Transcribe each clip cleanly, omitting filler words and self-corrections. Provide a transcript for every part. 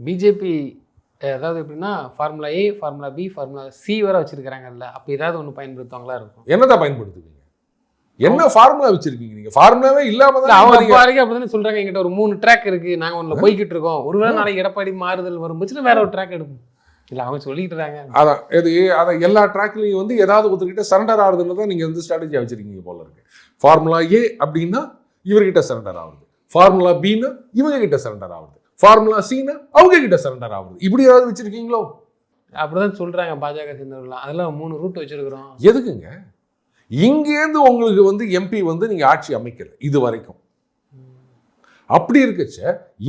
BJP அதாவது எப்படின்னா formula ஏ, formula B, formula C வர வச்சிருக்காங்கல்ல, அப்போ ஏதாவது ஒன்று பயன்படுத்துவாங்களா இருக்கும். என்னதான் பயன்படுத்துவீங்க? என்ன ஃபார்முலா வச்சிருக்கீங்க நீங்க? ஃபார்முலாவே இல்லாம தான் அவங்க அப்பா வரைக்கும் அப்படிதான் சொல்றாங்க. எங்கிட்ட ஒரு 3 ட்ராக் இருக்கு, நாங்க ஒண்ணுல போய்கிட்டு இருக்கோம், ஒருவேளை நாளைக்கு எடப்பாடி மாறுதல் வரும்போது வேற ஒரு ட்ராக் எடுப்போம். இல்ல அவங்க சொல்லிட்டு இருக்காங்க. அதான் இது அதை எல்லா ட்ராக்லையும் வந்து ஏதாவது ஒருத்தர்கிட்ட சரண்டர் ஆகுதுன்னு தான் நீங்க வந்து ஸ்ட்ராட்டஜியா வச்சிருக்கீங்க போல இருக்கு. ஃபார்முலா ஏ அப்படின்னா இவர்கிட்ட சரண்டர் ஆகுது, ஃபார்முலா பின்னா இவங்க கிட்ட சரண்டர் ஆகுது, ஃபார்முலா சின்னா அவங்க கிட்ட சரண்டர் ஆகுது. இப்படி ஏதாவது வச்சிருக்கீங்களோ? அப்படிதான் சொல்றாங்க பாஜக சேர்ந்தவர்களாம். அதெல்லாம் 3 ரூட் வச்சிருக்கிறோம். எதுக்குங்க? இங்கேருந்து உங்களுக்கு வந்து எம்பி வந்து நீங்க ஆட்சி அமைக்கல இது வரைக்கும். அப்படி இருக்கச்ச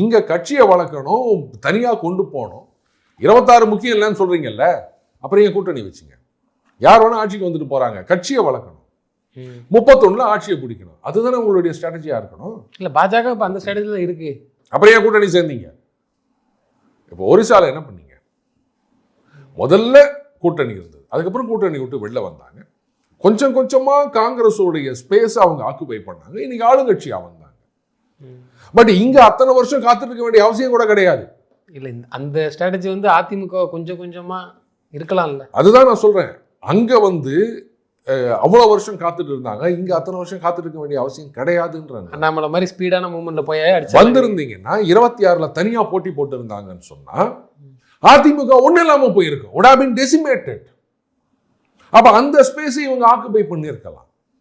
இங்க கட்சியை வளர்க்கணும், தனியா கொண்டு போகணும். 26 முக்கியம் இல்லைன்னு சொல்றீங்கல்ல, அப்புறம் ஏன் கூட்டணி வச்சுங்க? யார் வேணா ஆட்சிக்கு வந்துட்டு போறாங்க. கட்சியை வளர்க்கணும், 31ல ஆட்சியை பிடிக்கணும். அதுதானே உங்களுடைய ஸ்ட்ராட்டஜியா இருக்கணும். இல்ல பாஜக இப்ப அந்த ஸ்ட்ராட்டஜில இருக்கு. அப்புறம் ஏன் கூட்டணி சேர்ந்தீங்க? இப்போ ஒரிசால என்ன பண்ணீங்க? முதல்ல கூட்டணி இருந்தது, அதுக்கப்புறம் கூட்டணி விட்டு வெளில வந்தாங்க. கொஞ்சம் கொஞ்சமா காங்கிரஸோடைய ஸ்பேஸ் அவங்க ஆக்குபை பண்ணாங்க. இன்னைக்கு ஆளுங்கட்சியா வந்தாங்க. பட் இங்க அத்தனை வருஷம் காத்துட்டு இருக்க வேண்டிய அவசியம் கூட கிடையாது. இல்ல அந்த ஸ்ட்ராட்டஜி வந்து அதிமுக கொஞ்சம் கொஞ்சமா இருக்கலாம்ல. அதுதான் நான் சொல்றேன். அங்க வந்து அவ்வளவு வருஷம் காத்துட்டு இருந்தாங்க, இங்க அத்தனை வருஷம் காத்துட்டு இருக்க வேண்டிய அவசியம் கிடையாதுன்றாங்க. நம்மள மாதிரி ஸ்பீடான மூவ்மெண்ட்ல போய் வந்திருந்தீங்கன்னா 26ல தனியா போட்டி போட்டு இருந்தாங்கன்னு சொன்னா அதிமுக ஒண்ணு இல்லாம போயிருக்கும். would have been decimated. அப்ப அந்த ஸ்பேஸை இவங்க ஆக்குபை பண்ணியிருக்கலாம்.